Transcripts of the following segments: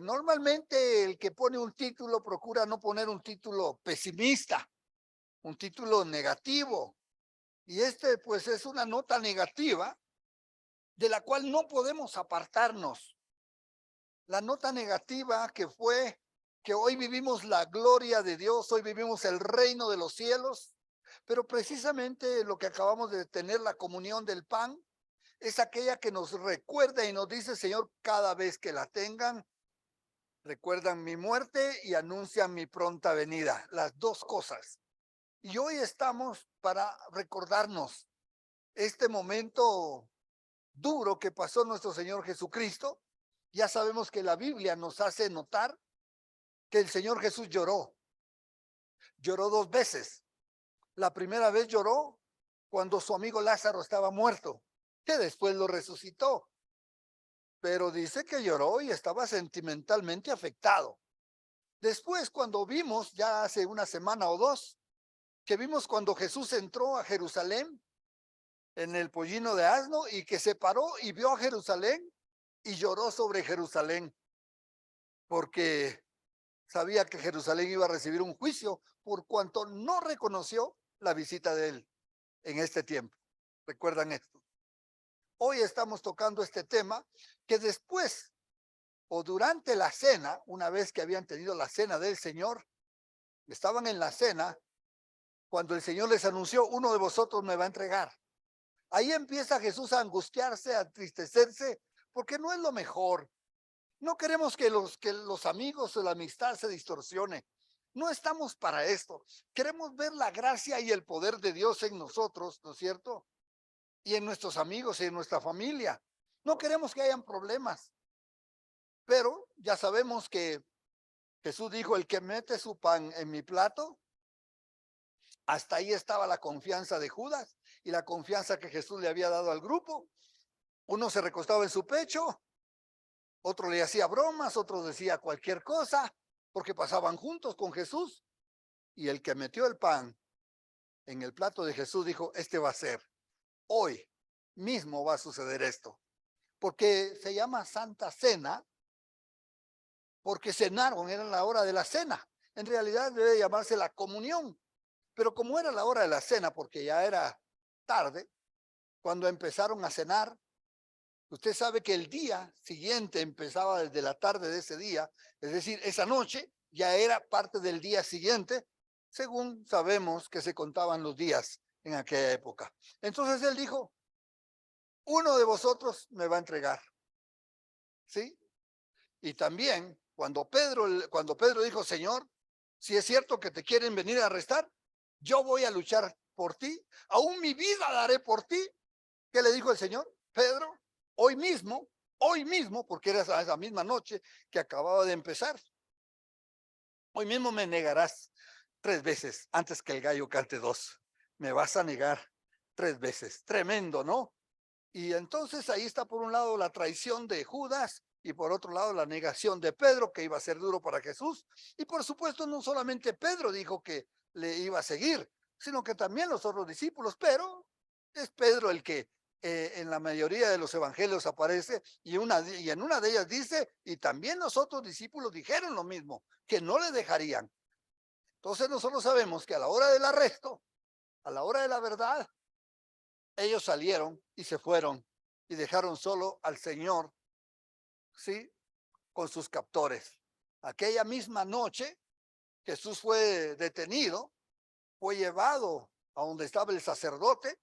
Normalmente el que pone un título procura no poner un título pesimista, un título negativo. Y este pues es una nota negativa de la cual no podemos apartarnos. La nota negativa que fue que hoy vivimos la gloria de Dios, hoy vivimos el reino de los cielos, pero precisamente lo que acabamos de tener, la comunión del pan, es aquella que nos recuerda y nos dice, Señor, cada vez que la tengan, recuerdan mi muerte y anuncian mi pronta venida, las dos cosas. Y hoy estamos para recordarnos este momento duro que pasó nuestro Señor Jesucristo. Ya sabemos que la Biblia nos hace notar que el Señor Jesús lloró dos veces. La primera vez lloró cuando su amigo Lázaro estaba muerto, que después lo resucitó, pero dice que lloró y estaba sentimentalmente afectado. Después, cuando vimos, ya hace una semana o dos, que vimos cuando Jesús entró a Jerusalén en el pollino de asno y que se paró y vio a Jerusalén y lloró sobre Jerusalén, porque sabía que Jerusalén iba a recibir un juicio por cuanto no reconoció la visita de él en este tiempo. ¿Recuerdan esto? Hoy estamos tocando este tema que después o durante la cena, una vez que habían tenido la cena del Señor, estaban en la cena, cuando el Señor les anunció, uno de vosotros me va a entregar. Ahí empieza Jesús a angustiarse, a entristecerse, porque no es lo mejor. No queremos que los amigos o la amistad se distorsione. No estamos para esto. Queremos ver la gracia y el poder de Dios en nosotros, ¿no es cierto? Y en nuestros amigos y en nuestra familia. No queremos que hayan problemas. Pero ya sabemos que Jesús dijo, el que mete su pan en mi plato, hasta ahí estaba la confianza de Judas y la confianza que Jesús le había dado al grupo. Uno se recostaba en su pecho, otro le hacía bromas, otro decía cualquier cosa, porque pasaban juntos con Jesús. Y el que metió el pan en el plato de Jesús dijo, este va a ser, hoy mismo va a suceder esto. Porque se llama Santa Cena, porque cenaron, era la hora de la cena. En realidad debe llamarse la comunión. Pero como era la hora de la cena, porque ya era tarde, cuando empezaron a cenar, usted sabe que el día siguiente empezaba desde la tarde de ese día, es decir, esa noche ya era parte del día siguiente, según sabemos que se contaban los días en aquella época. Entonces él dijo, uno de vosotros me va a entregar, ¿sí? Y también cuando Pedro dijo, Señor, si es cierto que te quieren venir a arrestar, yo voy a luchar por ti, aún mi vida daré por ti. ¿Qué le dijo el Señor? Pedro, hoy mismo, porque era esa misma noche que acababa de empezar, hoy mismo me negarás 3 veces antes que el gallo cante dos. Me vas a negar 3 veces. Tremendo, ¿no? Y entonces ahí está por un lado la traición de Judas y por otro lado la negación de Pedro, que iba a ser duro para Jesús. Y por supuesto no solamente Pedro dijo que le iba a seguir, sino que también los otros discípulos, pero es Pedro el que en la mayoría de los evangelios aparece y en una de ellas dice, y también los otros discípulos dijeron lo mismo, que no le dejarían. Entonces nosotros sabemos que a la hora del arresto, a la hora de la verdad, ellos salieron y se fueron y dejaron solo al Señor, ¿sí? Con sus captores. Aquella misma noche, Jesús fue detenido, fue llevado a donde estaba el sacerdote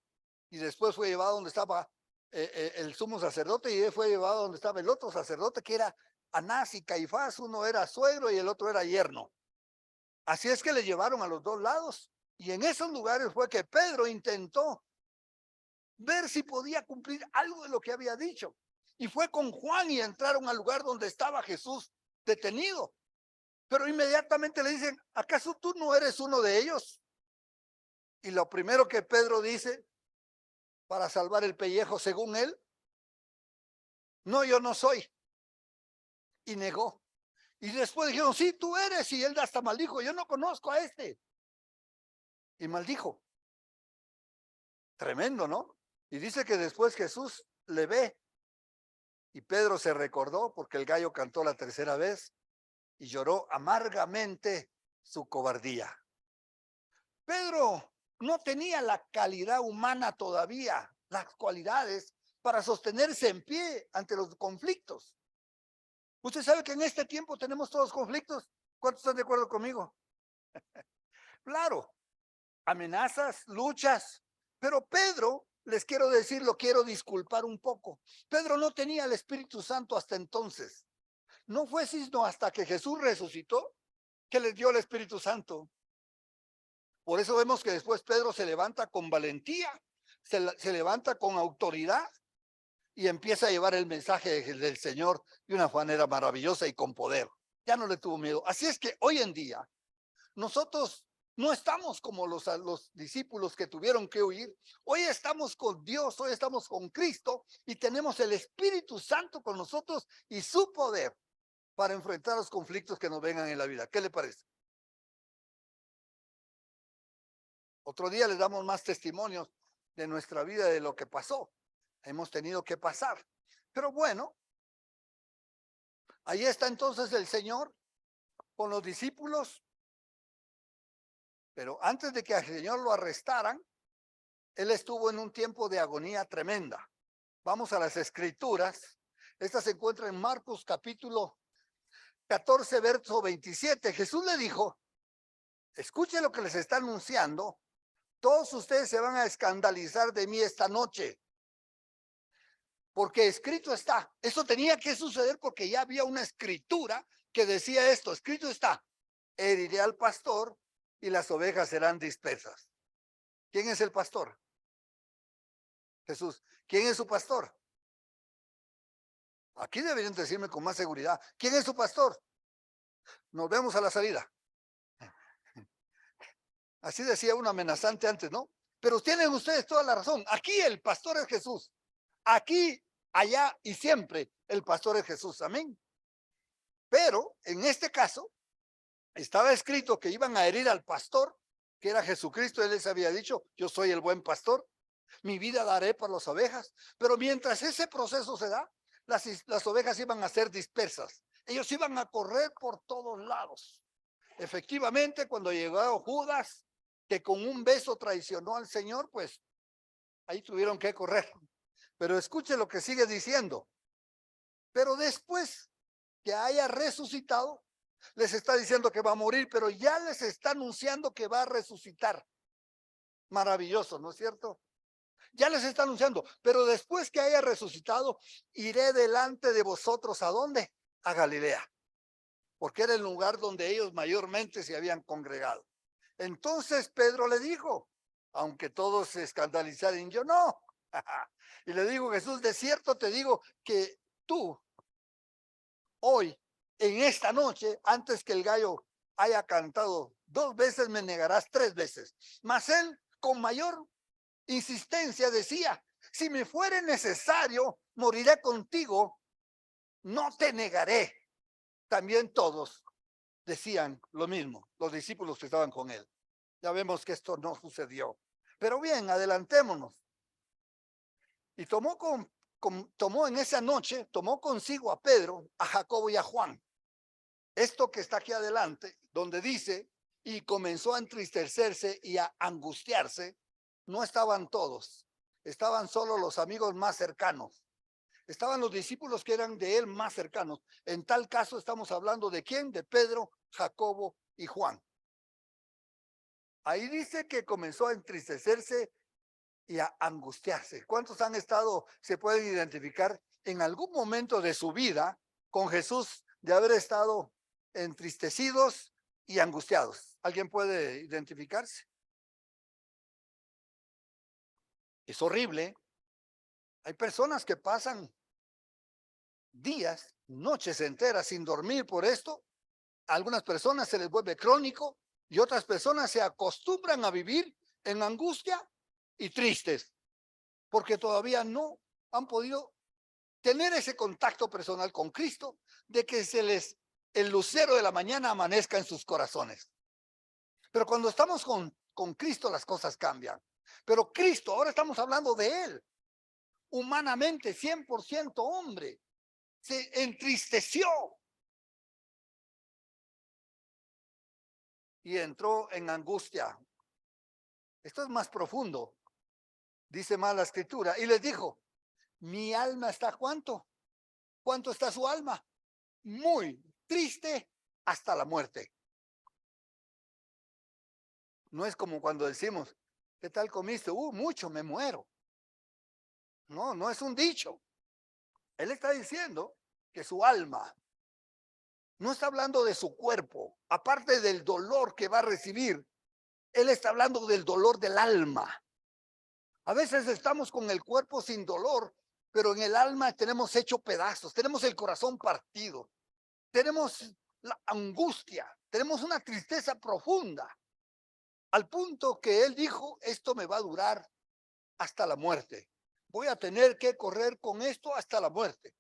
y después fue llevado a donde estaba el sumo sacerdote y él fue llevado a donde estaba el otro sacerdote que era Anás y Caifás, uno era suegro y el otro era yerno. Así es que le llevaron a los dos lados y en esos lugares fue que Pedro intentó ver si podía cumplir algo de lo que había dicho. Y fue con Juan y entraron al lugar donde estaba Jesús detenido. Pero inmediatamente le dicen, ¿acaso tú no eres uno de ellos? Y lo primero que Pedro dice, para salvar el pellejo según él, no, yo no soy. Y negó. Y después dijeron, sí, tú eres. Y él hasta maldijo, yo no conozco a este. Y maldijo. Tremendo, ¿no? Y dice que después Jesús le ve Y Pedro se recordó porque el gallo cantó la tercera vez y lloró amargamente su cobardía. Pedro no tenía la calidad humana todavía, las cualidades para sostenerse en pie ante los conflictos. Usted sabe que en este tiempo tenemos todos conflictos. ¿Cuántos están de acuerdo conmigo? Claro, amenazas, luchas. Pero Pedro, les quiero decir, lo quiero disculpar un poco. Pedro no tenía el Espíritu Santo hasta entonces. No fue sino hasta que Jesús resucitó que les dio el Espíritu Santo. Por eso vemos que después Pedro se levanta con valentía, se levanta con autoridad y empieza a llevar el mensaje del Señor de una manera maravillosa y con poder. Ya no le tuvo miedo. Así es que hoy en día nosotros no estamos como los discípulos que tuvieron que huir. Hoy estamos con Dios, hoy estamos con Cristo y tenemos el Espíritu Santo con nosotros y su poder para enfrentar los conflictos que nos vengan en la vida. ¿Qué le parece? Otro día les damos más testimonios de nuestra vida, de lo que pasó. Hemos tenido que pasar. Pero bueno, ahí está entonces el Señor con los discípulos. Pero antes de que al Señor lo arrestaran, Él estuvo en un tiempo de agonía tremenda. Vamos a las Escrituras. Esta se encuentra en Marcos capítulo 14, verso 27. Jesús le dijo, escuchen lo que les está anunciando. Todos ustedes se van a escandalizar de mí esta noche. Porque escrito está. Eso tenía que suceder porque ya había una escritura que decía esto. Escrito está. Heriré al pastor y las ovejas serán dispersas. ¿Quién es el pastor? Jesús. ¿Quién es su pastor? Aquí deberían decirme con más seguridad. ¿Quién es su pastor? Nos vemos a la salida. Así decía un amenazante antes, ¿no? Pero tienen ustedes toda la razón. Aquí el pastor es Jesús. Aquí, allá y siempre el pastor es Jesús. Amén. Pero en este caso estaba escrito que iban a herir al pastor, que era Jesucristo. Él les había dicho, yo soy el buen pastor. Mi vida daré por las ovejas. Pero mientras ese proceso se da, las ovejas iban a ser dispersas. Ellos iban a correr por todos lados. Efectivamente, cuando llegó Judas, que con un beso traicionó al Señor, pues ahí tuvieron que correr. Pero escuche lo que sigue diciendo. Pero después que haya resucitado, les está diciendo que va a morir, pero ya les está anunciando que va a resucitar. Maravilloso, ¿no es cierto? Ya les está anunciando, pero después que haya resucitado, iré delante de vosotros. ¿A dónde? A Galilea, porque era el lugar donde ellos mayormente se habían congregado. Entonces Pedro le dijo, aunque todos se escandalizaron, yo no. Y le digo, Jesús, de cierto te digo que tú, hoy, en esta noche, antes que el gallo haya cantado 2 veces, me negarás 3 veces. Mas él, con mayor insistencia, decía, si me fuere necesario, moriré contigo, no te negaré. También todos decían lo mismo, los discípulos que estaban con él. Ya vemos que esto no sucedió. Pero bien, adelantémonos. Y tomó en esa noche, tomó consigo a Pedro, a Jacobo y a Juan. Esto que está aquí adelante, donde dice, y comenzó a entristecerse y a angustiarse, no estaban todos, estaban solo los amigos más cercanos. Estaban los discípulos que eran de él más cercanos. En tal caso estamos hablando de quién, de Pedro, Jacobo y Juan. Ahí dice que comenzó a entristecerse y a angustiarse. ¿Cuántos han estado, se pueden identificar en algún momento de su vida con Jesús de haber estado entristecidos y angustiados? ¿Alguien puede identificarse? Es horrible. Hay personas que pasan días, noches enteras sin dormir por esto. A algunas personas se les vuelve crónico y otras personas se acostumbran a vivir en angustia y tristes porque todavía no han podido tener ese contacto personal con Cristo, de que el lucero de la mañana amanezca en sus corazones. Pero cuando estamos con Cristo las cosas cambian. Pero Cristo, ahora estamos hablando de Él, humanamente 100% hombre, se entristeció y entró en angustia. Esto es más profundo, dice más la escritura. Y les dijo, mi alma está ¿cuánto? ¿Cuánto está su alma? Muy triste hasta la muerte. No es como cuando decimos, ¿qué tal comiste? Mucho, me muero. No, no es un dicho. Él está diciendo que su alma, no está hablando de su cuerpo, aparte del dolor que va a recibir, él está hablando del dolor del alma. A veces estamos con el cuerpo sin dolor, pero en el alma tenemos hecho pedazos, tenemos el corazón partido, tenemos la angustia, tenemos una tristeza profunda, al punto que él dijo, esto me va a durar hasta la muerte. Voy a tener que correr con esto hasta la muerte.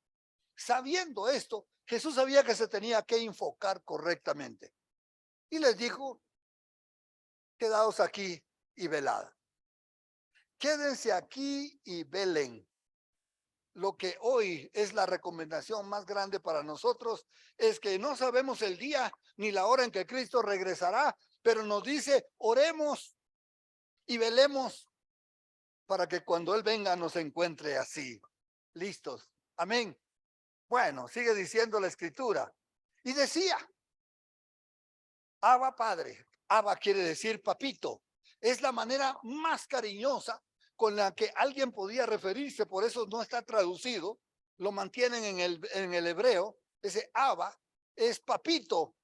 Sabiendo esto, Jesús sabía que se tenía que enfocar correctamente. Y les dijo, quedaos aquí y velad. Quédense aquí y velen. Lo que hoy es la recomendación más grande para nosotros es que no sabemos el día ni la hora en que Cristo regresará, pero nos dice, oremos y velemos para que cuando Él venga nos encuentre así, listos. Amén. Bueno, sigue diciendo la escritura. Y decía, Abba Padre. Abba quiere decir papito. Es la manera más cariñosa con la que alguien podía referirse, por eso no está traducido, lo mantienen en el hebreo, ese Abba es papito.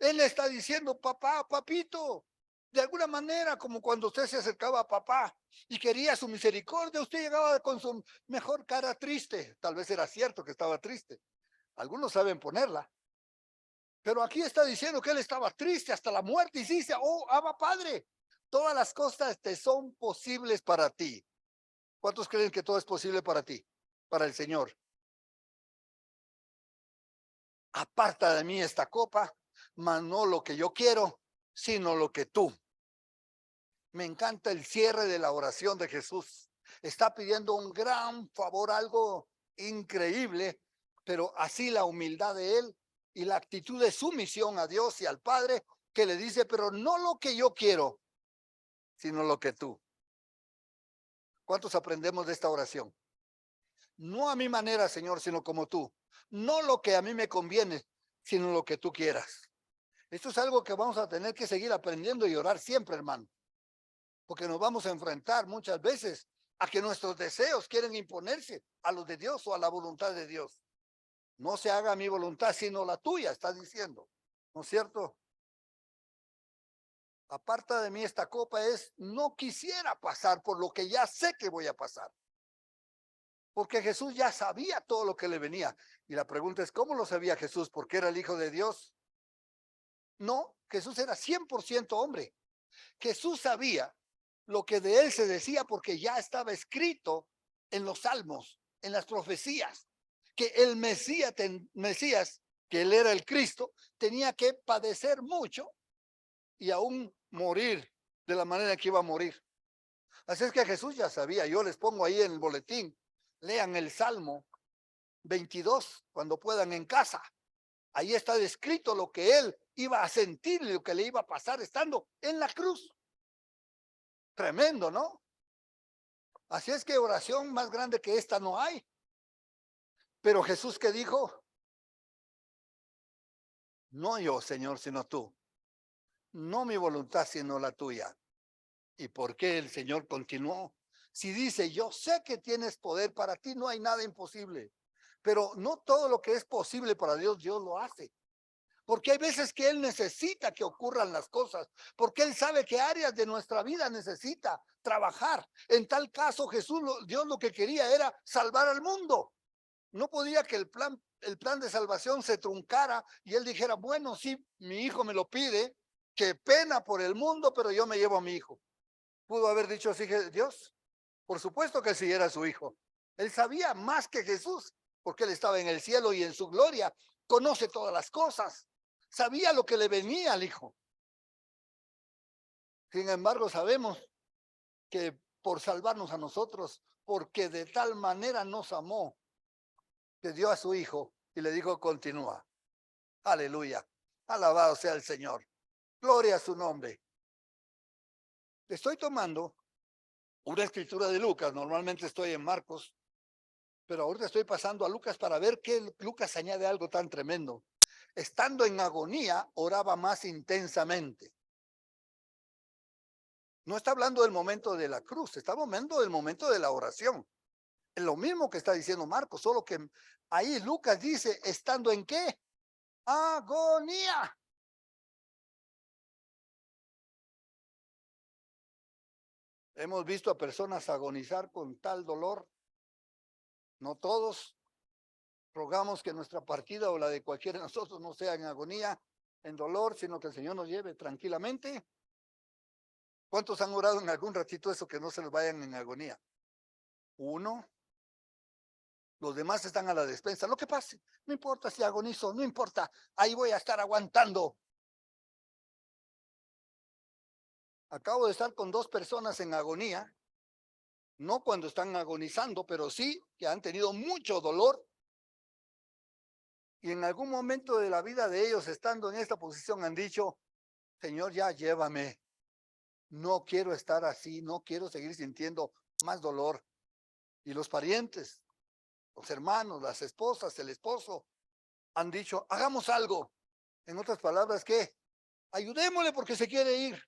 Él le está diciendo papá, papito. De alguna manera, como cuando usted se acercaba a papá y quería su misericordia, usted llegaba con su mejor cara triste. Tal vez era cierto que estaba triste. Algunos saben ponerla. Pero aquí está diciendo que él estaba triste hasta la muerte y dice, oh, Abba Padre, todas las cosas te son posibles para ti. ¿Cuántos creen que todo es posible para ti? Para el Señor. Aparta de mí esta copa, mas no lo que yo quiero, sino lo que tú. Me encanta el cierre de la oración de Jesús. Está pidiendo un gran favor, algo increíble, pero así la humildad de él y la actitud de sumisión a Dios y al Padre, que le dice, pero no lo que yo quiero, sino lo que tú. ¿Cuántos aprendemos de esta oración? No a mi manera, Señor, sino como tú. No lo que a mí me conviene, sino lo que tú quieras. Esto es algo que vamos a tener que seguir aprendiendo y orar siempre, hermano. Porque nos vamos a enfrentar muchas veces a que nuestros deseos quieren imponerse a los de Dios o a la voluntad de Dios. No se haga mi voluntad, sino la tuya, está diciendo. ¿No es cierto? Aparta de mí esta copa es, no quisiera pasar por lo que ya sé que voy a pasar. Porque Jesús ya sabía todo lo que le venía. Y la pregunta es, ¿cómo lo sabía Jesús? ¿Porque era el Hijo de Dios? No, Jesús era 100% hombre. Jesús sabía lo que de él se decía porque ya estaba escrito en los salmos, en las profecías, que el Mesías, que él era el Cristo, tenía que padecer mucho y aún morir de la manera que iba a morir. Así es que Jesús ya sabía, yo les pongo ahí en el boletín, lean el Salmo 22 cuando puedan en casa. Ahí está descrito lo que él iba a sentir, lo que le iba a pasar estando en la cruz. Tremendo, ¿no? Así es que oración más grande que esta no hay. Pero Jesús, ¿qué dijo? No yo, Señor, sino tú. No mi voluntad, sino la tuya. ¿Y por qué el Señor continuó? Si dice, yo sé que tienes poder, para ti no hay nada imposible. Pero no todo lo que es posible para Dios, Dios lo hace. Porque hay veces que Él necesita que ocurran las cosas, porque Él sabe qué áreas de nuestra vida necesita trabajar. En tal caso, Dios lo que quería era salvar al mundo. No podía que el plan de salvación se truncara y Él dijera, bueno, sí, mi hijo me lo pide, qué pena por el mundo, pero yo me llevo a mi hijo. ¿Pudo haber dicho así Dios? Por supuesto que sí era su hijo. Él sabía más que Jesús, porque Él estaba en el cielo y en su gloria. Conoce todas las cosas. Sabía lo que le venía al hijo. Sin embargo, sabemos que por salvarnos a nosotros, porque de tal manera nos amó, que dio a su hijo, y le dijo, continúa. Aleluya. Alabado sea el Señor. Gloria a su nombre. Estoy tomando una escritura de Lucas. Normalmente estoy en Marcos, pero ahorita estoy pasando a Lucas para ver que Lucas añade algo tan tremendo. Estando en agonía, oraba más intensamente. No está hablando del momento de la cruz, está hablando del momento de la oración. Es lo mismo que está diciendo Marcos, solo que ahí Lucas dice, ¿estando en qué? Agonía. Hemos visto a personas agonizar con tal dolor. No todos. Rogamos que nuestra partida o la de cualquiera de nosotros no sea en agonía, en dolor, sino que el Señor nos lleve tranquilamente. ¿Cuántos han orado en algún ratito eso que no se les vayan en agonía? Uno. Los demás están a la despensa. Lo que pase, no importa si agonizo, no importa. Ahí voy a estar aguantando. Acabo de estar con 2 personas en agonía. No cuando están agonizando, pero sí que han tenido mucho dolor. Y en algún momento de la vida de ellos, estando en esta posición, han dicho, Señor, ya llévame. No quiero estar así, no quiero seguir sintiendo más dolor. Y los parientes, los hermanos, las esposas, el esposo, han dicho, hagamos algo. En otras palabras, ¿qué? Ayudémosle porque se quiere ir.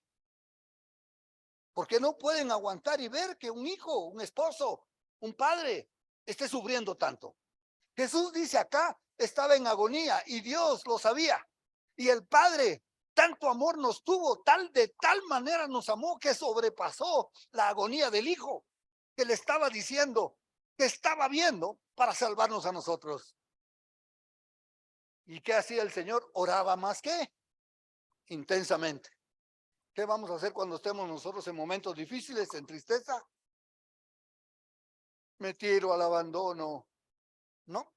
Porque no pueden aguantar y ver que un hijo, un esposo, un padre esté sufriendo tanto. Jesús dice acá, estaba en agonía y Dios lo sabía. Y el Padre tanto amor nos tuvo, de tal manera nos amó que sobrepasó la agonía del Hijo, que le estaba diciendo, que estaba viendo para salvarnos a nosotros. ¿Y qué hacía el Señor? Oraba más que intensamente. ¿Qué vamos a hacer cuando estemos nosotros en momentos difíciles, en tristeza? Me tiro al abandono. No.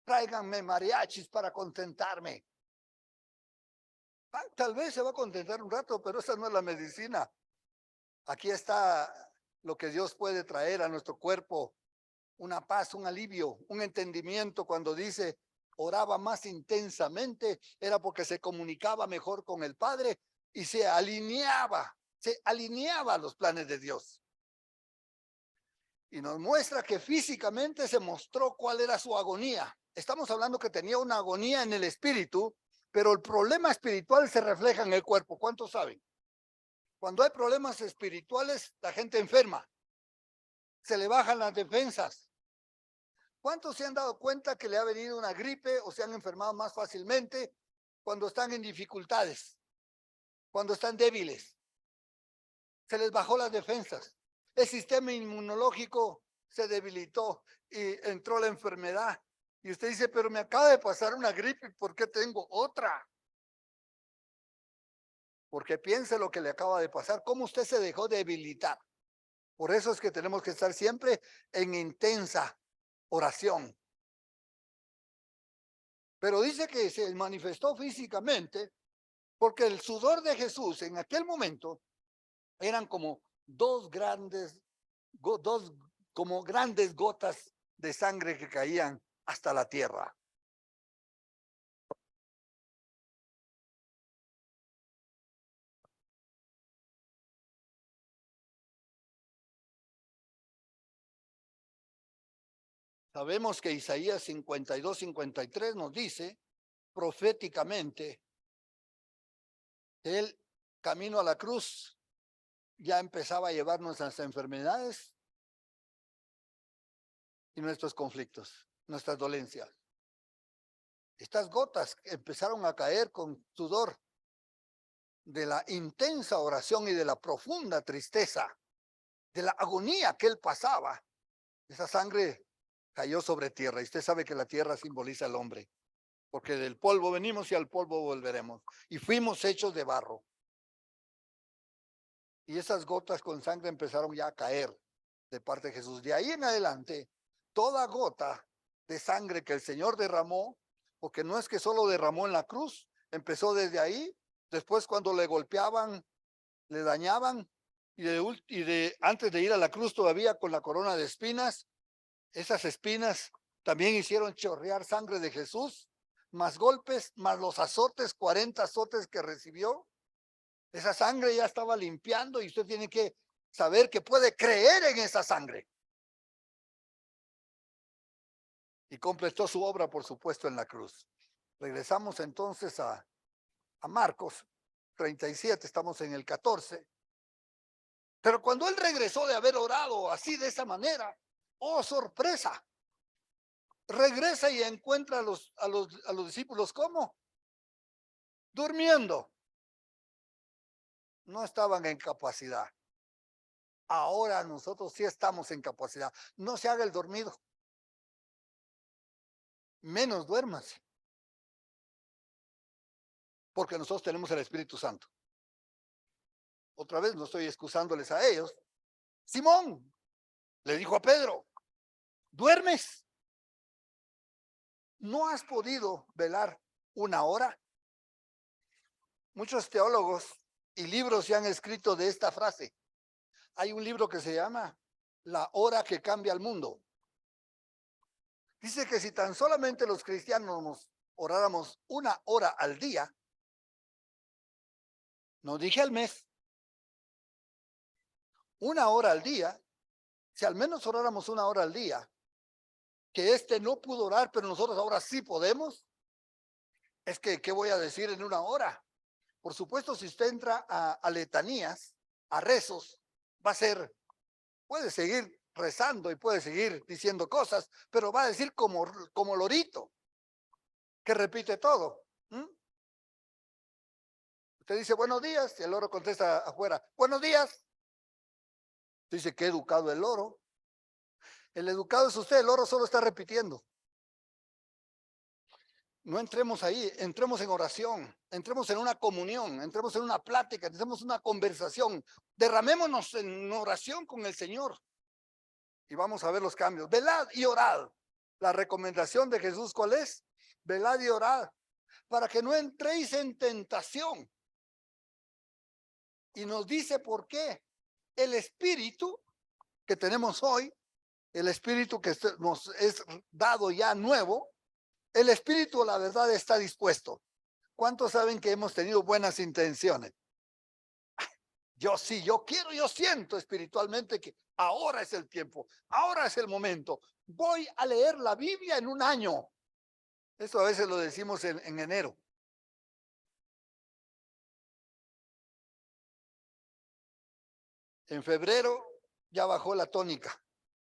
Tráiganme mariachis para contentarme. Tal vez se va a contentar un rato, pero esa no es la medicina. Aquí está lo que Dios puede traer a nuestro cuerpo, una paz, un alivio, un entendimiento. Cuando dice oraba más intensamente, era porque se comunicaba mejor con el Padre y se alineaba a los planes de Dios. Y nos muestra que físicamente se mostró cuál era su agonía. Estamos hablando que tenía una agonía en el espíritu, pero el problema espiritual se refleja en el cuerpo. ¿Cuántos saben? Cuando hay problemas espirituales, la gente enferma, se le bajan las defensas. ¿Cuántos se han dado cuenta que le ha venido una gripe o se han enfermado más fácilmente cuando están en dificultades, cuando están débiles? Se les bajó las defensas. El sistema inmunológico se debilitó y entró la enfermedad. Y usted dice, pero me acaba de pasar una gripe, ¿por qué tengo otra? Porque piense lo que le acaba de pasar, cómo usted se dejó debilitar. Por eso es que tenemos que estar siempre en intensa oración. Pero dice que se manifestó físicamente porque el sudor de Jesús en aquel momento eran como como grandes gotas de sangre que caían hasta la tierra. Sabemos que Isaías 52, 53 nos dice proféticamente que el camino a la cruz ya empezaba a llevar nuestras enfermedades y nuestros conflictos, nuestras dolencias. Estas gotas empezaron a caer con sudor de la intensa oración y de la profunda tristeza, de la agonía que él pasaba. Esa sangre cayó sobre tierra y usted sabe que la tierra simboliza al hombre, porque del polvo venimos y al polvo volveremos y fuimos hechos de barro. Y esas gotas con sangre empezaron ya a caer de parte de Jesús. De ahí en adelante, toda gota de sangre que el Señor derramó, porque no es que solo derramó en la cruz, empezó desde ahí, después cuando le golpeaban, le dañaban, y antes de ir a la cruz todavía con la corona de espinas, Esas espinas también hicieron chorrear sangre de Jesús, más golpes, más los azotes, 40 azotes que recibió. Esa sangre ya estaba limpiando y usted tiene que saber que puede creer en esa sangre. Y completó su obra, por supuesto, en la cruz. Regresamos entonces a Marcos 37, estamos en el 14. Pero cuando él regresó de haber orado así de esa manera, oh sorpresa, regresa y encuentra a los discípulos, ¿cómo? Durmiendo. No estaban en capacidad. Ahora nosotros sí estamos en capacidad. No se haga el dormido. Menos duérmase. Porque nosotros tenemos el Espíritu Santo. Otra vez no estoy excusándoles a ellos. Simón le dijo a Pedro, ¿duermes? ¿No has podido velar una hora? Muchos teólogos y libros se han escrito de esta frase. Hay un libro que se llama La hora que cambia el mundo. Dice que si tan solamente los cristianos nos oráramos una hora al día, no dije al mes, una hora al día, si al menos oráramos una hora al día, que este no pudo orar, pero nosotros ahora sí podemos, es que, ¿qué voy a decir en una hora? Por supuesto, si usted entra a letanías, a rezos, va a ser, puede seguir rezando y puede seguir diciendo cosas, pero va a decir como lorito, que repite todo. Usted dice buenos días y el loro contesta afuera, buenos días. Dice, qué educado el loro. El educado es usted, el loro solo está repitiendo. No entremos ahí, entremos en oración, entremos en una comunión, entremos en una plática, entremos en una conversación, derramémonos en oración con el Señor y vamos a ver los cambios. Velad y orad. La recomendación de Jesús, ¿cuál es? Velad y orad, para que no entréis en tentación. Y nos dice por qué. El espíritu que tenemos hoy, el espíritu que nos es dado ya nuevo, el espíritu, la verdad, está dispuesto. ¿Cuántos saben que hemos tenido buenas intenciones? Yo sí, yo quiero, yo siento espiritualmente que ahora es el tiempo, ahora es el momento. Voy a leer la Biblia en un año. Eso a veces lo decimos en enero. En febrero ya bajó la tónica.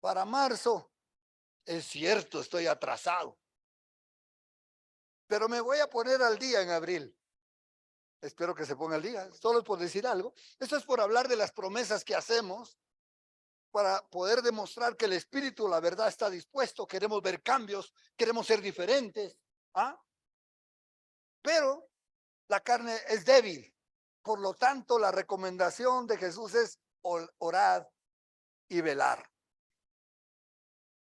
Para marzo, es cierto, estoy atrasado. Pero me voy a poner al día en abril. Espero que se ponga al día, solo por decir algo. Esto es por hablar de las promesas que hacemos para poder demostrar que el espíritu, la verdad, está dispuesto. Queremos ver cambios, queremos ser diferentes. ¿Ah? Pero la carne es débil. Por lo tanto, la recomendación de Jesús es orar y velar.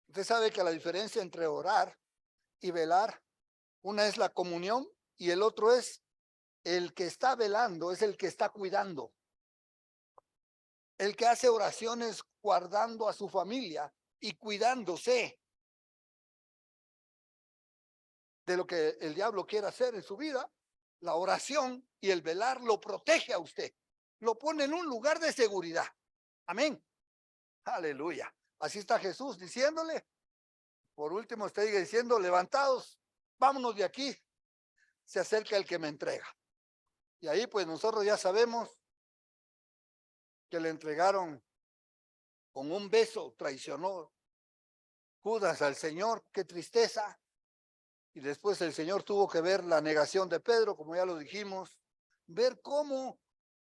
Usted sabe que la diferencia entre orar y velar, una es la comunión y el otro es el que está velando, es el que está cuidando. El que hace oraciones guardando a su familia y cuidándose de lo que el diablo quiere hacer en su vida. La oración y el velar lo protege a usted, lo pone en un lugar de seguridad. Amén. Aleluya. Así está Jesús diciéndole. Por último, usted sigue diciendo, levantados, vámonos de aquí. Se acerca el que me entrega. Y ahí pues nosotros ya sabemos que le entregaron con un beso, traicionó Judas al Señor. Qué tristeza. Y después el Señor tuvo que ver la negación de Pedro, como ya lo dijimos, ver cómo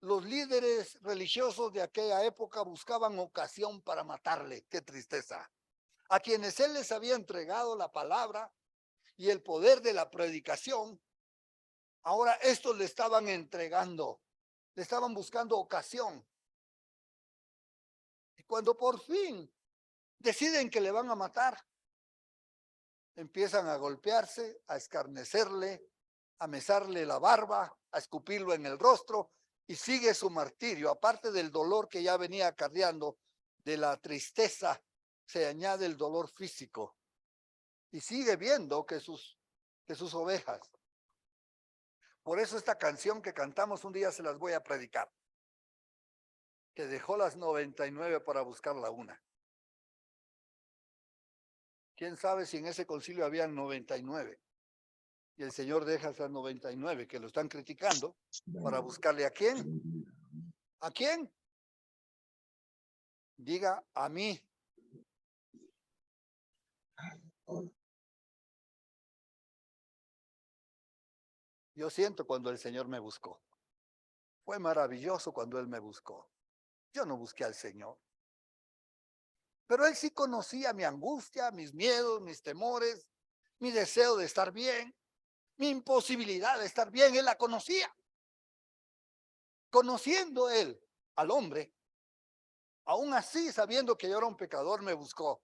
los líderes religiosos de aquella época buscaban ocasión para matarle. Qué tristeza. A quienes él les había entregado la palabra y el poder de la predicación, ahora estos le estaban entregando, le estaban buscando ocasión. Y cuando por fin deciden que le van a matar, empiezan a golpearse, a escarnecerle, a mesarle la barba, a escupirlo en el rostro, y sigue su martirio, aparte del dolor que ya venía acarreando, de la tristeza se añade el dolor físico y sigue viendo que sus ovejas. Por eso esta canción que cantamos un día se las voy a predicar, que dejó las 99 para buscar la una. ¿Quién sabe si en ese concilio habían 99? Y el Señor deja esas 99 que lo están criticando para buscarle ¿a quién? ¿A quién? Diga a mí. Yo siento cuando el Señor me buscó. Fue maravilloso cuando Él me buscó. Yo no busqué al Señor. Pero Él sí conocía mi angustia, mis miedos, mis temores, mi deseo de estar bien, mi imposibilidad de estar bien. Él la conocía. Conociendo Él al hombre, aún así, sabiendo que yo era un pecador, me buscó.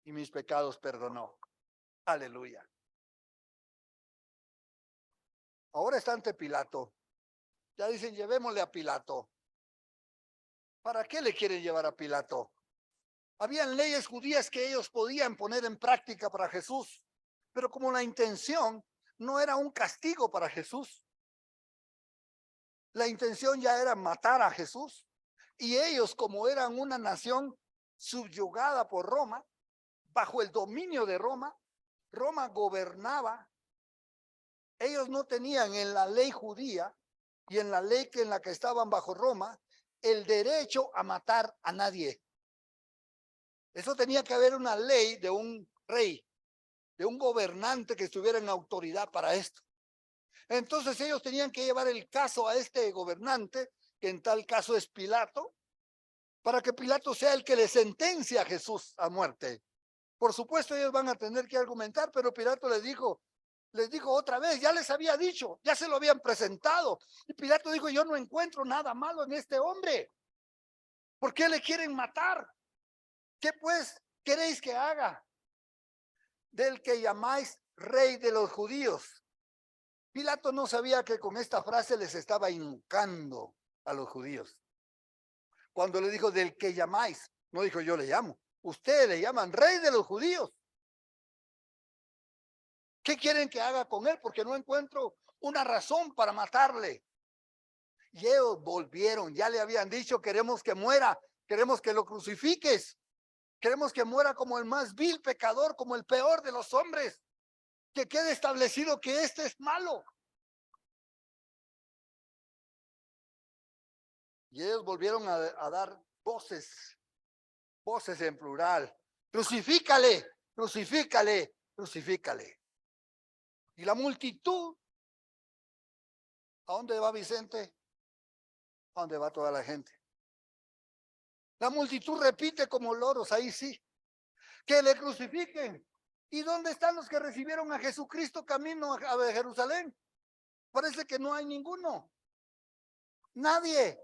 Y mis pecados perdonó. Aleluya. Ahora está ante Pilato. Ya dicen, llevémosle a Pilato. ¿Para qué le quieren llevar a Pilato? Habían leyes judías que ellos podían poner en práctica para Jesús, pero como la intención no era un castigo para Jesús, la intención ya era matar a Jesús. Y ellos, como eran una nación subyugada por Roma, bajo el dominio de Roma, Roma gobernaba. Ellos no tenían en la ley judía y en la ley en la que estaban bajo Roma el derecho a matar a nadie. Eso tenía que haber una ley de un rey, de un gobernante que estuviera en autoridad para esto. Entonces ellos tenían que llevar el caso a este gobernante, que en tal caso es Pilato, para que Pilato sea el que le sentencia a Jesús a muerte. Por supuesto ellos van a tener que argumentar, pero Pilato les dijo otra vez, ya les había dicho, ya se lo habían presentado. Y Pilato dijo, yo no encuentro nada malo en este hombre. ¿Por qué le quieren matar? ¿Qué pues queréis que haga? Del que llamáis rey de los judíos. Pilato no sabía que con esta frase les estaba hincando a los judíos. Cuando le dijo del que llamáis, no dijo yo le llamo. Ustedes le llaman rey de los judíos. ¿Qué quieren que haga con él? Porque no encuentro una razón para matarle. Y ellos volvieron, ya le habían dicho, queremos que muera, queremos que lo crucifiques, queremos que muera como el más vil pecador, como el peor de los hombres, que quede establecido que este es malo. Y ellos volvieron a dar voces en plural. Crucifícale, crucifícale, crucifícale. Y la multitud, ¿a dónde va Vicente? ¿A dónde va toda la gente? La multitud repite como loros, ahí sí, que le crucifiquen. ¿Y dónde están los que recibieron a Jesucristo camino a Jerusalén? Parece que no hay ninguno. Nadie.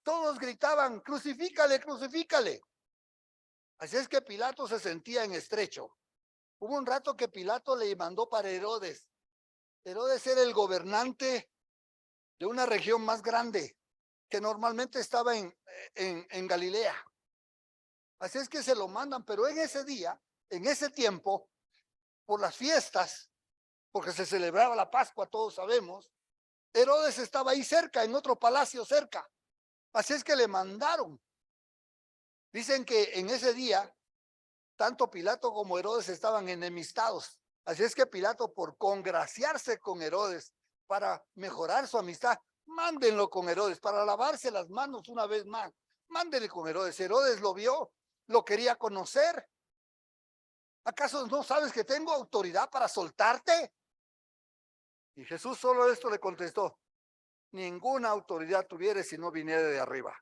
Todos gritaban, crucifícale, crucifícale. Así es que Pilato se sentía en estrecho. Hubo un rato que Pilato le mandó para Herodes. Herodes era el gobernante de una región más grande, que normalmente estaba en Galilea. Así es que se lo mandan, pero en ese día, en ese tiempo, por las fiestas, porque se celebraba la Pascua, todos sabemos, Herodes estaba ahí cerca, en otro palacio cerca. Así es que le mandaron. Dicen que en ese día, tanto Pilato como Herodes estaban enemistados. Así es que Pilato, por congraciarse con Herodes, para mejorar su amistad, mándenlo con Herodes, para lavarse las manos una vez más. Mándenle con Herodes. Herodes lo vio, lo quería conocer. ¿Acaso no sabes que tengo autoridad para soltarte? Y Jesús solo esto le contestó: ninguna autoridad tuviere si no viniera de arriba.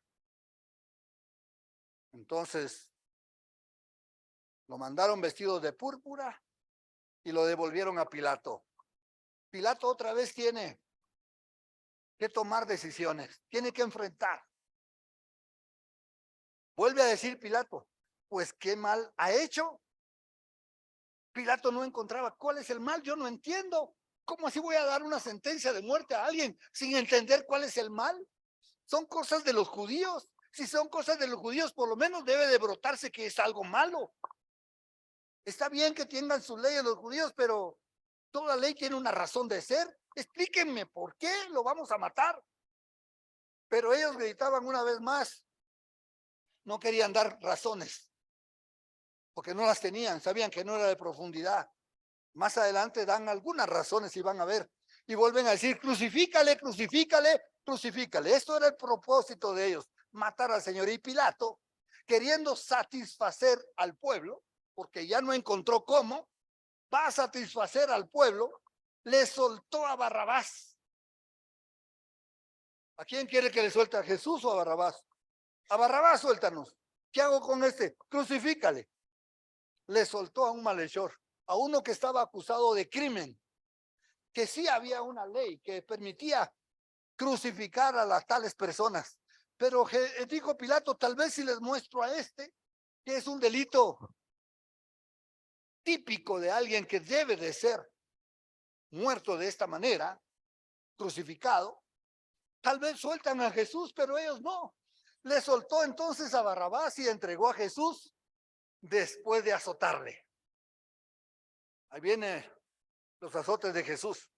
Entonces lo mandaron vestido de púrpura y lo devolvieron a Pilato. Pilato otra vez tiene que tomar decisiones, tiene que enfrentar. Vuelve a decir Pilato, pues qué mal ha hecho. Pilato no encontraba cuál es el mal, yo no entiendo. ¿Cómo así voy a dar una sentencia de muerte a alguien sin entender cuál es el mal? Son cosas de los judíos. Si son cosas de los judíos, por lo menos debe de brotarse que es algo malo. Está bien que tengan sus leyes los judíos, pero toda ley tiene una razón de ser. Explíquenme por qué lo vamos a matar. Pero ellos gritaban una vez más. No querían dar razones, porque no las tenían, sabían que no era de profundidad. Más adelante dan algunas razones y van a ver. Y vuelven a decir, crucifícale, crucifícale, crucifícale. Esto era el propósito de ellos, matar al Señor. Y Pilato, queriendo satisfacer al pueblo, porque ya no encontró cómo, va a satisfacer al pueblo, le soltó a Barrabás. ¿A quién quiere que le suelte, a Jesús o a Barrabás? A Barrabás suéltanos. ¿Qué hago con este? Crucifícale. Le soltó a un malhechor, a uno que estaba acusado de crimen, que sí había una ley que permitía crucificar a las tales personas. Pero dijo Pilato, tal vez si les muestro a este, que es un delito típico de alguien que debe de ser muerto de esta manera, crucificado, tal vez sueltan a Jesús, pero ellos no. Le soltó entonces a Barrabás y entregó a Jesús después de azotarle. Ahí vienen los azotes de Jesús.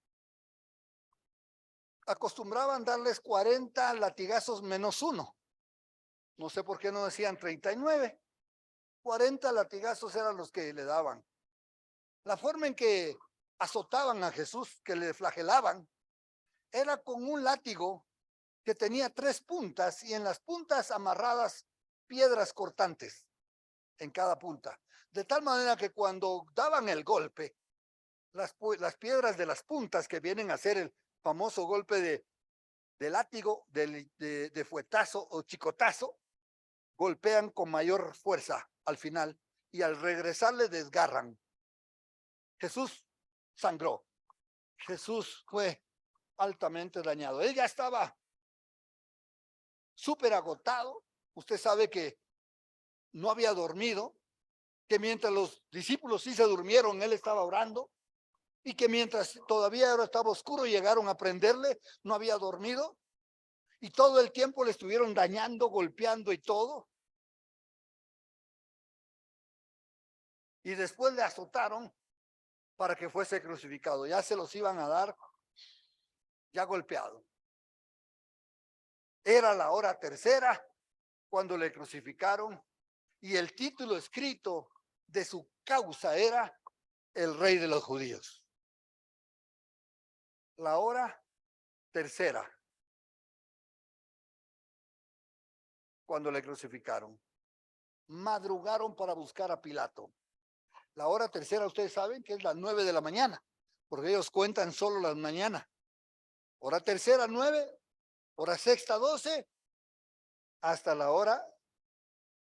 Acostumbraban darles 40 latigazos menos uno. No sé por qué no decían 39. 40 latigazos eran los que le daban. La forma en que azotaban a Jesús, que le flagelaban, era con un látigo que tenía 3 puntas y en las puntas amarradas piedras cortantes en cada punta. De tal manera que cuando daban el golpe, las piedras de las puntas que vienen a ser el famoso golpe de látigo, de fuetazo o chicotazo, golpean con mayor fuerza al final y al regresar le desgarran. Jesús sangró. Jesús fue altamente dañado. Él ya estaba súper agotado. Usted sabe que no había dormido, que mientras los discípulos sí se durmieron, él estaba orando, y que mientras todavía estaba oscuro llegaron a prenderle, no había dormido, y todo el tiempo le estuvieron dañando, golpeando y todo. Y después le azotaron para que fuese crucificado. Ya se los iban a dar, ya golpeado. Era la hora tercera cuando le crucificaron y el título escrito de su causa era el Rey de los Judíos. La hora tercera cuando le crucificaron. Madrugaron para buscar a Pilato. La hora tercera, ustedes saben que es las 9 de la mañana, porque ellos cuentan solo las mañanas. Hora tercera, 9, hora sexta, 12, hasta la hora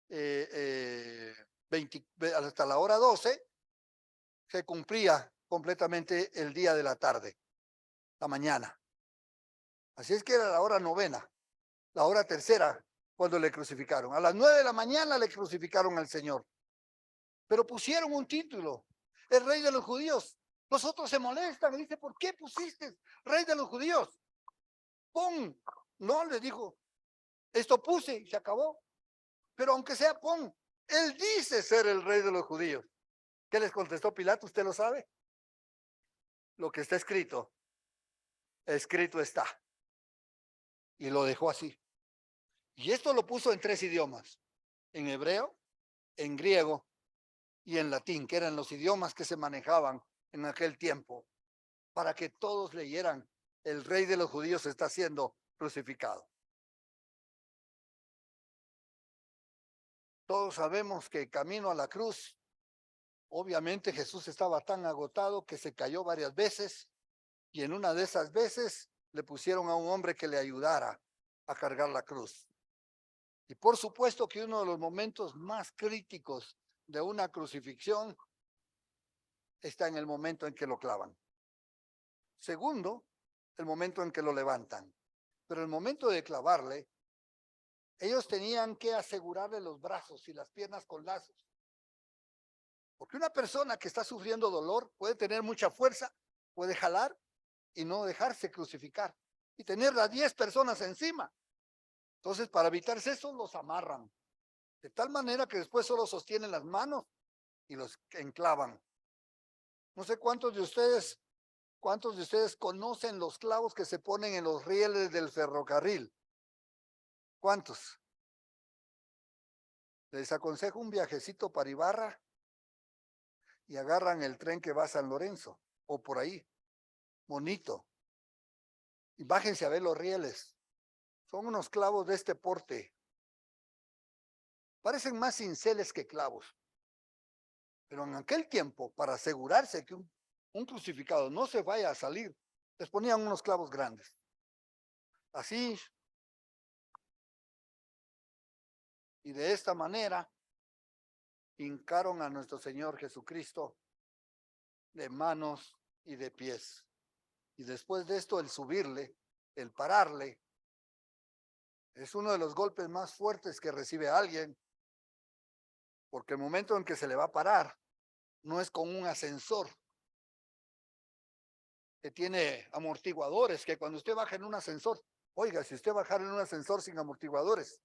20, hasta la hora 12, se cumplía completamente el día de la tarde, la mañana. Así es que era la hora novena, la hora tercera, cuando le crucificaron. A las 9 de la mañana le crucificaron al Señor. Pero pusieron un título, el Rey de los Judíos. Los otros se molestan y dicen, ¿por qué pusiste Rey de los Judíos? Pon. No, le dijo, esto puse y se acabó. Pero aunque sea pon, él dice ser el Rey de los Judíos. ¿Qué les contestó Pilato? ¿Usted lo sabe? Lo que está escrito, escrito está. Y lo dejó así. Y esto lo puso en 3 idiomas, en hebreo, en griego y en latín, que eran los idiomas que se manejaban en aquel tiempo, para que todos leyeran, el Rey de los Judíos está siendo crucificado. Todos sabemos que camino a la cruz, obviamente Jesús estaba tan agotado que se cayó varias veces y en una de esas veces le pusieron a un hombre que le ayudara a cargar la cruz. Y por supuesto que uno de los momentos más críticos de una crucifixión está en el momento en que lo clavan. Segundo, el momento en que lo levantan. Pero el momento de clavarle, ellos tenían que asegurarle los brazos y las piernas con lazos. Porque una persona que está sufriendo dolor puede tener mucha fuerza, puede jalar y no dejarse crucificar. Y tener las 10 personas encima. Entonces, para evitarse eso, los amarran. De tal manera que después solo sostienen las manos y los enclavan. No sé cuántos de ustedes conocen los clavos que se ponen en los rieles del ferrocarril. ¿Cuántos? Les aconsejo un viajecito para Ibarra y agarran el tren que va a San Lorenzo o por ahí, bonito. Y bájense a ver los rieles. Son unos clavos de este porte. Parecen más cinceles que clavos. Pero en aquel tiempo, para asegurarse que un crucificado no se vaya a salir, les ponían unos clavos grandes. Así. Y de esta manera hincaron a nuestro Señor Jesucristo de manos y de pies. Y después de esto, el subirle, el pararle, es uno de los golpes más fuertes que recibe alguien, porque el momento en que se le va a parar no es con un ascensor que tiene amortiguadores, que cuando usted baja en un ascensor, oiga, si usted bajara en un ascensor sin amortiguadores,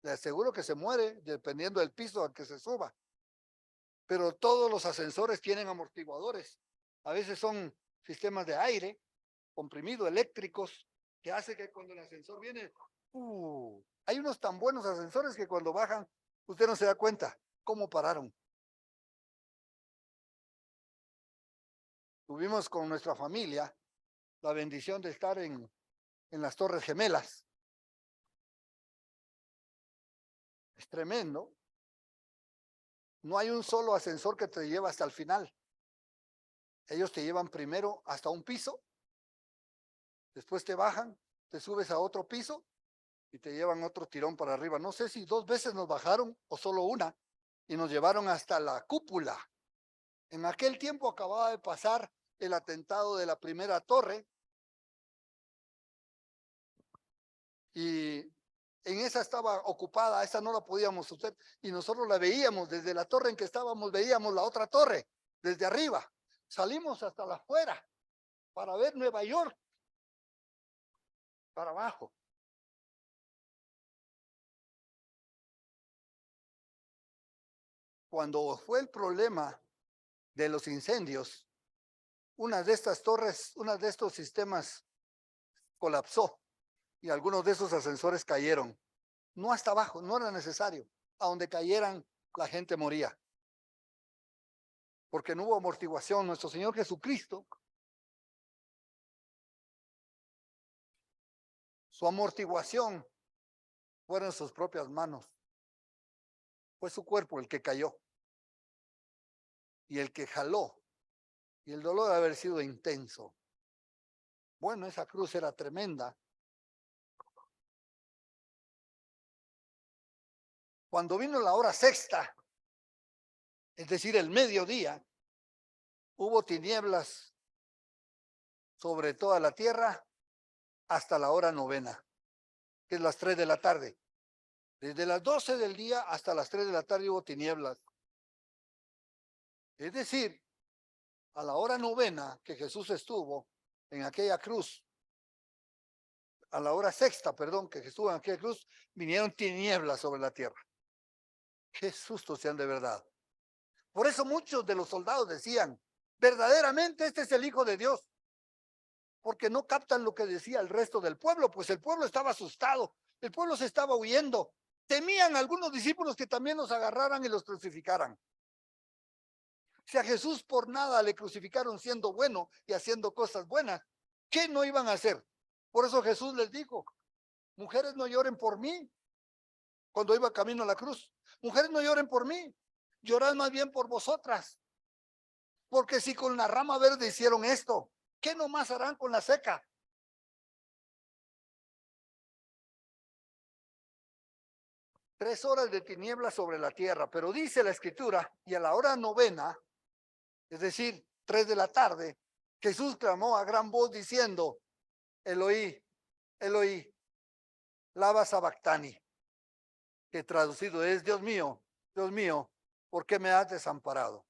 le aseguro que se muere dependiendo del piso al que se suba. Pero todos los ascensores tienen amortiguadores. A veces son sistemas de aire, comprimido, eléctricos, que hace que cuando el ascensor viene, hay unos tan buenos ascensores que cuando bajan, usted no se da cuenta cómo pararon. Tuvimos con nuestra familia la bendición de estar en las Torres Gemelas. Es tremendo. No hay un solo ascensor que te lleva hasta el final. Ellos te llevan primero hasta un piso, después te bajan, te subes a otro piso y te llevan otro tirón para arriba. No sé si 2 veces nos bajaron o solo una y nos llevaron hasta la cúpula. En aquel tiempo acababa de pasar el atentado de la primera torre y en esa estaba ocupada, esa no la podíamos usar y nosotros la veíamos desde la torre en que estábamos, veíamos la otra torre desde arriba. Salimos hasta la afuera para ver Nueva York para abajo. Cuando fue el problema de los incendios, una de estas torres, una de estos sistemas colapsó y algunos de esos ascensores cayeron. No hasta abajo, no era necesario. A donde cayeran, la gente moría. Porque no hubo amortiguación. Nuestro Señor Jesucristo, su amortiguación fueron sus propias manos. Fue su cuerpo el que cayó y el que jaló. Y el dolor de haber sido intenso. Bueno, esa cruz era tremenda. Cuando vino la hora sexta, es decir, el mediodía, hubo tinieblas sobre toda la tierra hasta la hora novena, que es las 3 de la tarde. Desde las 12 del día hasta las 3 de la tarde hubo tinieblas. Es decir, a la hora novena que Jesús estuvo en aquella cruz, a la hora sexta, perdón, que Jesús estuvo en aquella cruz, vinieron tinieblas sobre la tierra. Qué susto sean de verdad. Por eso muchos de los soldados decían, verdaderamente este es el Hijo de Dios, porque no captan lo que decía el resto del pueblo, pues el pueblo estaba asustado, el pueblo se estaba huyendo, temían algunos discípulos que también los agarraran y los crucificaran. Si a Jesús por nada le crucificaron siendo bueno y haciendo cosas buenas, ¿qué no iban a hacer? Por eso Jesús les dijo, mujeres no lloren por mí, cuando iba camino a la cruz, mujeres no lloren por mí, llorad más bien por vosotras, porque si con la rama verde hicieron esto, ¿qué nomás harán con la seca? Tres horas de tinieblas sobre la tierra, pero dice la escritura, y a la hora novena, es decir, 3 de la tarde, Jesús clamó a gran voz diciendo, Eloí, Eloí, lama sabactani, que traducido es, Dios mío, ¿por qué me has desamparado?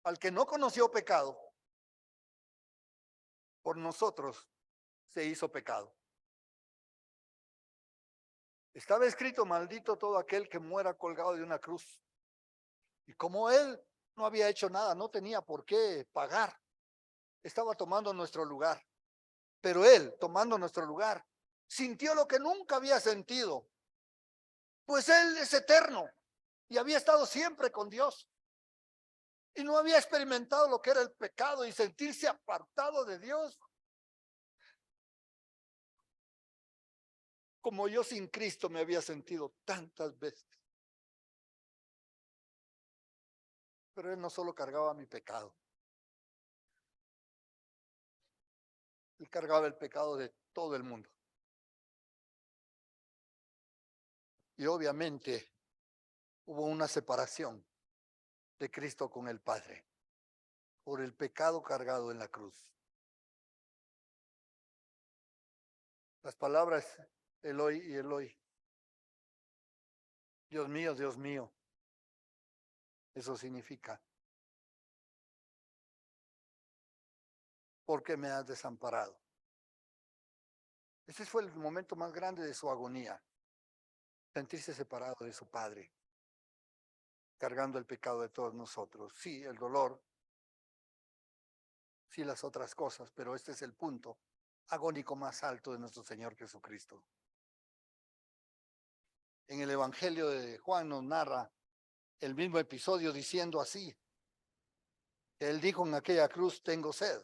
al que no conoció pecado, por nosotros se hizo pecado. Estaba escrito, maldito todo aquel que muera colgado de una cruz. Y como él no había hecho nada, no tenía por qué pagar, estaba tomando nuestro lugar. Pero él, tomando nuestro lugar, sintió lo que nunca había sentido, pues él es eterno y había estado siempre con Dios. Y no había experimentado lo que era el pecado y sentirse apartado de Dios. Como yo sin Cristo me había sentido tantas veces. Pero él no solo cargaba mi pecado, él cargaba el pecado de todo el mundo. Y obviamente hubo una separación de Cristo con el Padre por el pecado cargado en la cruz. Las palabras Eloi y Eloi, Dios mío, eso significa, ¿por qué me has desamparado? Ese fue el momento más grande de su agonía, sentirse separado de su Padre, cargando el pecado de todos nosotros. Sí, el dolor, sí las otras cosas, pero este es el punto agónico más alto de nuestro Señor Jesucristo. En el Evangelio de Juan nos narra el mismo episodio diciendo así, que él dijo en aquella cruz, tengo sed.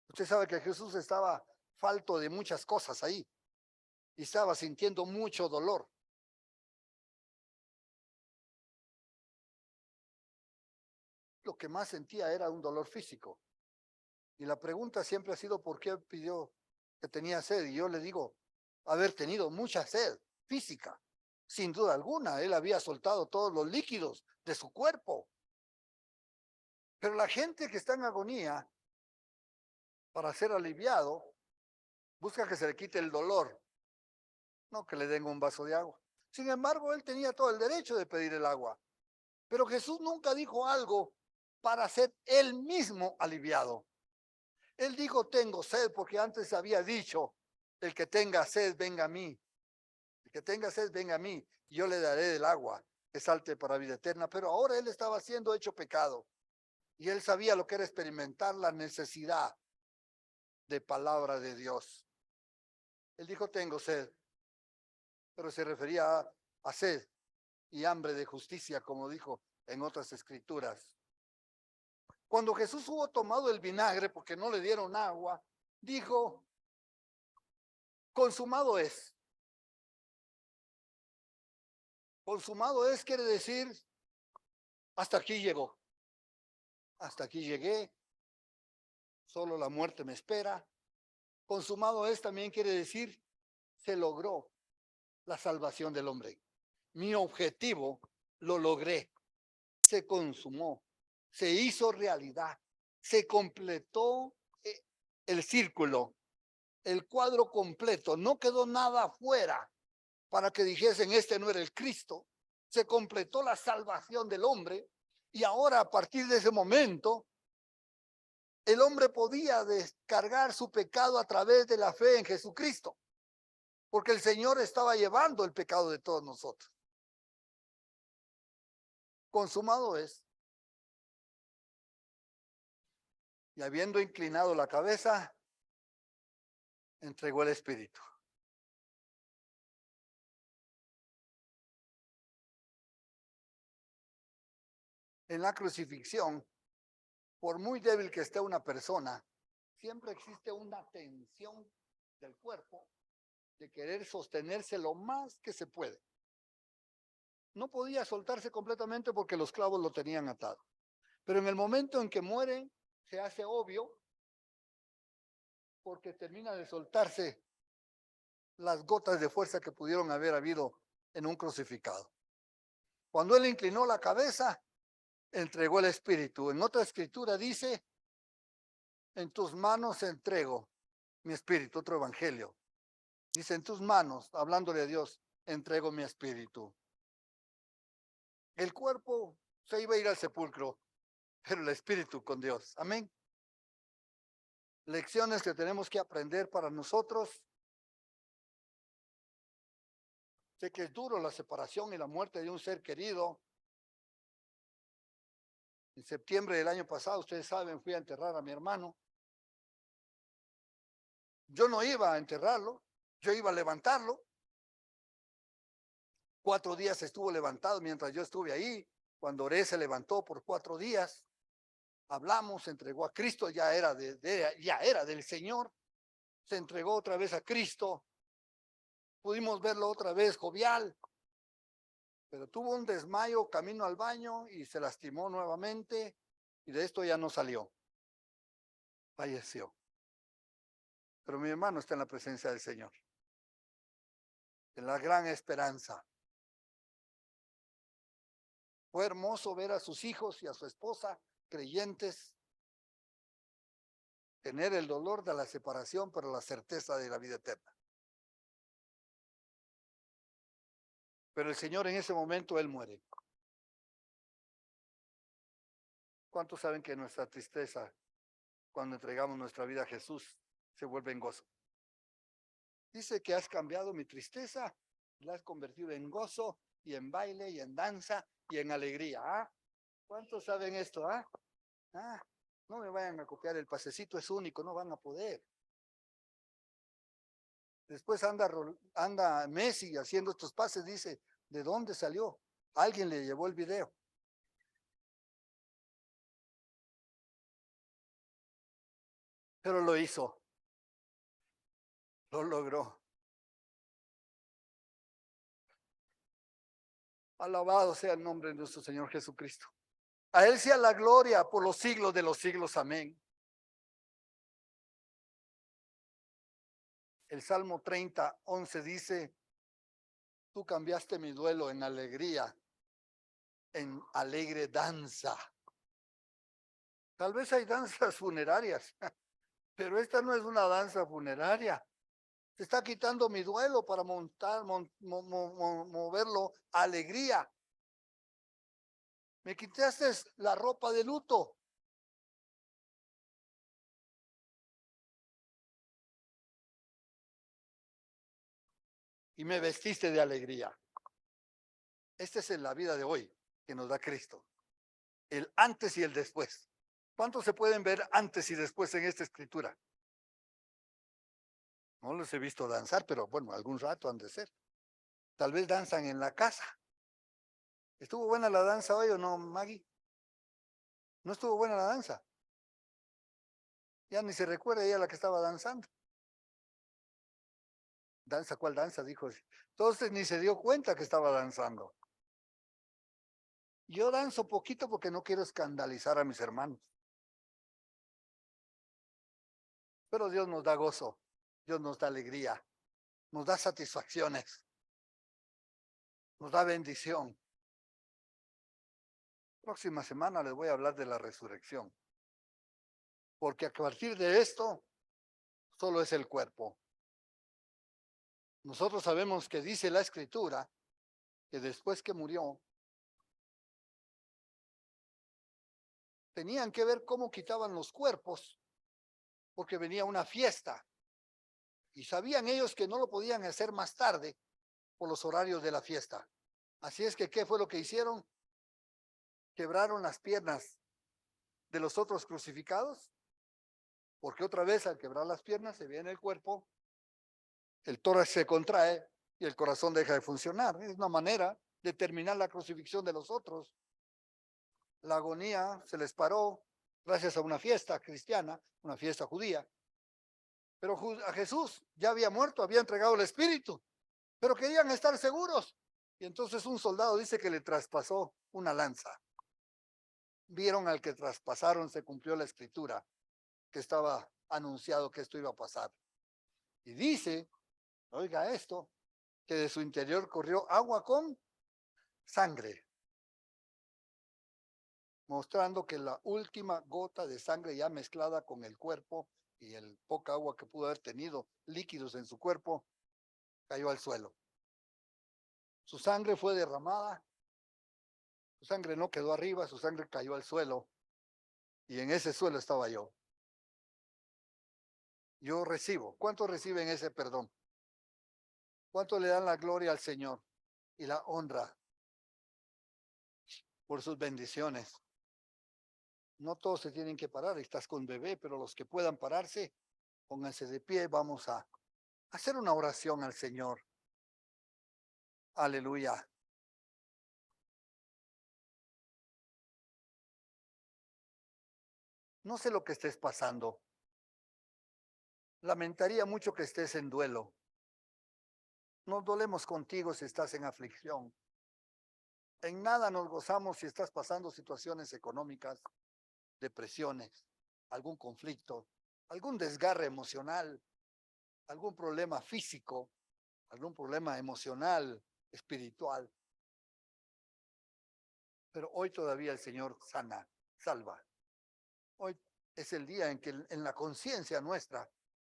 Usted sabe que Jesús estaba falto de muchas cosas ahí y estaba sintiendo mucho dolor. Lo que más sentía era un dolor físico. Y la pregunta siempre ha sido ¿por qué pidió que tenía sed? Y yo le digo, haber tenido mucha sed física. Sin duda alguna, él había soltado todos los líquidos de su cuerpo. Pero la gente que está en agonía, para ser aliviado, busca que se le quite el dolor, no que le den un vaso de agua. Sin embargo, él tenía todo el derecho de pedir el agua. Pero Jesús nunca dijo algo para ser él mismo aliviado. Él dijo, tengo sed, porque antes había dicho, el que tenga sed, venga a mí. El que tenga sed, venga a mí, y yo le daré del agua que salte para vida eterna. Pero ahora él estaba siendo hecho pecado. Y él sabía lo que era experimentar la necesidad de palabra de Dios. Él dijo, tengo sed, pero se refería a sed y hambre de justicia, como dijo en otras escrituras. Cuando Jesús hubo tomado el vinagre, porque no le dieron agua, dijo, consumado es. Consumado es quiere decir, hasta aquí llegó. Hasta aquí llegué, solo la muerte me espera. Consumado es también quiere decir, se logró la salvación del hombre. Mi objetivo lo logré, se consumó, se hizo realidad, se completó el círculo, el cuadro completo, no quedó nada afuera para que dijesen este no era el Cristo. Se completó la salvación del hombre y ahora a partir de ese momento el hombre podía descargar su pecado a través de la fe en Jesucristo, porque el Señor estaba llevando el pecado de todos nosotros. Consumado es. Y habiendo inclinado la cabeza, entregó el Espíritu. En la crucifixión, por muy débil que esté una persona, siempre existe una tensión del cuerpo de querer sostenerse lo más que se puede. No podía soltarse completamente porque los clavos lo tenían atado. Pero en el momento en que muere, se hace obvio porque termina de soltarse las gotas de fuerza que pudieron haber habido en un crucificado. Cuando él inclinó la cabeza, entregó el Espíritu. En otra escritura dice, en tus manos entrego mi espíritu, otro evangelio. Dice, en tus manos, hablándole a Dios, entrego mi espíritu. El cuerpo Se iba a ir al sepulcro, pero el espíritu con Dios. Amén. Lecciones que tenemos que aprender para nosotros. Sé que es duro la separación y la muerte de un ser querido. En septiembre del año pasado, ustedes saben, fui a enterrar a mi hermano. Yo no iba a enterrarlo, yo iba a levantarlo. 4 días estuvo levantado mientras yo estuve ahí. Cuando oré, se levantó por 4 días. Hablamos, se entregó a Cristo, ya era del Señor. Se entregó otra vez a Cristo. Pudimos verlo otra vez jovial, pero tuvo un desmayo camino al baño y se lastimó nuevamente y de esto ya no salió. Falleció. Pero mi hermano está en la presencia del Señor, en la gran esperanza. Fue hermoso ver a sus hijos y a su esposa creyentes, tener el dolor de la separación, pero la certeza de la vida eterna. Pero el Señor en ese momento, Él muere. ¿Cuántos saben que nuestra tristeza, cuando entregamos nuestra vida a Jesús, se vuelve en gozo? Dice que has cambiado mi tristeza, la has convertido en gozo y en baile y en danza y en alegría. ¿Ah? ¿Cuántos saben esto? ¿Ah? Ah, no me vayan a copiar, el pasecito es único, no van a poder. Después anda Messi haciendo estos pases, dice, ¿de dónde salió? Alguien le llevó el video. Pero lo hizo, lo logró. Alabado sea el nombre de nuestro Señor Jesucristo. A Él sea la gloria por los siglos de los siglos. Amén. El Salmo 30:11 dice, tú cambiaste mi duelo en alegría, en alegre danza. Tal vez hay danzas funerarias, pero esta no es una danza funeraria. Se está quitando mi duelo para moverlo a alegría. Me quitaste la ropa de luto. Y me vestiste de alegría. Esta es la vida de hoy que nos da Cristo. El antes y el después. ¿Cuántos se pueden ver antes y después en esta escritura? No los he visto danzar, pero bueno, algún rato han de ser. Tal vez danzan en la casa. ¿Estuvo buena la danza hoy o no, Maggie? ¿No estuvo buena la danza? Ya ni se recuerda ella la que estaba danzando. ¿Danza? ¿Cuál danza? Dijo. Entonces ni se dio cuenta que estaba danzando. Yo danzo poquito porque no quiero escandalizar a mis hermanos. Pero Dios nos da gozo, Dios nos da alegría, nos da satisfacciones, nos da bendición. Próxima semana les voy a hablar de la resurrección. Porque a partir de esto, solo es el cuerpo. Nosotros sabemos que dice la Escritura que después que murió, tenían que ver cómo quitaban los cuerpos, porque venía una fiesta. Y sabían ellos que no lo podían hacer más tarde por los horarios de la fiesta. Así es que, ¿qué fue lo que hicieron? Quebraron las piernas de los otros crucificados, porque otra vez al quebrar las piernas se viene el cuerpo, el tórax se contrae y el corazón deja de funcionar. Es una manera de terminar la crucifixión de los otros. La agonía se les paró gracias a una fiesta cristiana, una fiesta judía. Pero a Jesús ya había muerto, había entregado el espíritu, pero querían estar seguros. Y entonces un soldado dice que le traspasó una lanza. Vieron al que traspasaron, se cumplió la escritura, que estaba anunciado que esto iba a pasar. Y dice, oiga esto, que de su interior corrió agua con sangre, mostrando que la última gota de sangre ya mezclada con el cuerpo y el poca agua que pudo haber tenido, líquidos en su cuerpo, cayó al suelo. Su sangre fue derramada, Su sangre no quedó arriba, su sangre cayó al suelo. Y en ese suelo estaba yo. Yo recibo. ¿Cuántos reciben ese perdón? ¿Cuántos le dan la gloria al Señor y la honra por sus bendiciones? No todos se tienen que parar, estás con bebé, pero los que puedan pararse, pónganse de pie, vamos a hacer una oración al Señor. Aleluya. No sé lo que estés pasando. Lamentaría mucho que estés en duelo. Nos dolemos contigo si estás en aflicción. En nada nos gozamos si estás pasando situaciones económicas, depresiones, algún conflicto, algún desgarre emocional, algún problema físico, algún problema emocional, espiritual. Pero hoy todavía el Señor sana, salva. Hoy es el día en que en la conciencia nuestra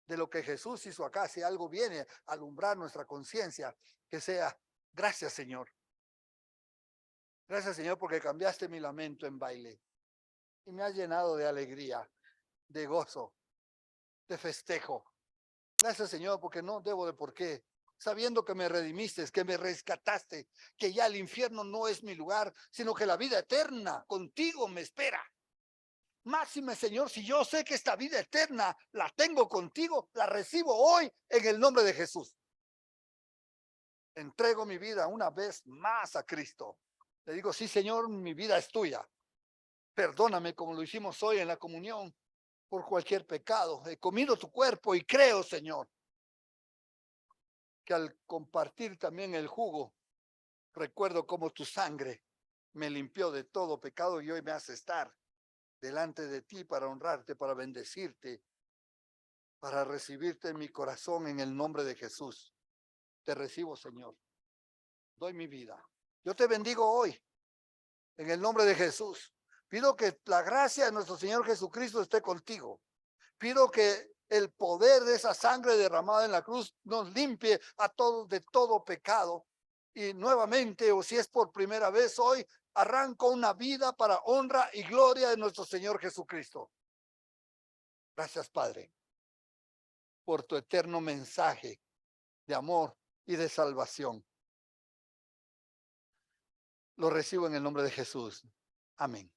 de lo que Jesús hizo acá, si algo viene a alumbrar nuestra conciencia, que sea, gracias Señor. Gracias Señor porque cambiaste mi lamento en baile y me has llenado de alegría, de gozo, de festejo. Gracias Señor porque no debo de por qué. Sabiendo que me redimiste, que me rescataste, que ya el infierno no es mi lugar, sino que la vida eterna contigo me espera. Máxime, Señor, si yo sé que esta vida eterna la tengo contigo, la recibo hoy en el nombre de Jesús. Entrego mi vida una vez más a Cristo. Le digo, sí, Señor, mi vida es tuya. Perdóname como lo hicimos hoy en la comunión por cualquier pecado. He comido tu cuerpo y creo, Señor, que al compartir también el jugo, recuerdo cómo tu sangre me limpió de todo pecado y hoy me hace estar delante de ti para honrarte, para bendecirte, para recibirte en mi corazón en el nombre de Jesús. Te recibo, Señor. Doy mi vida. Yo te bendigo hoy en el nombre de Jesús. Pido que la gracia de nuestro Señor Jesucristo esté contigo. Pido que el poder de esa sangre derramada en la cruz nos limpie a todos de todo pecado. Y nuevamente, o si es por primera vez hoy, arranco una vida para honra y gloria de nuestro Señor Jesucristo. Gracias, Padre, por tu eterno mensaje de amor y de salvación. Lo recibo en el nombre de Jesús. Amén.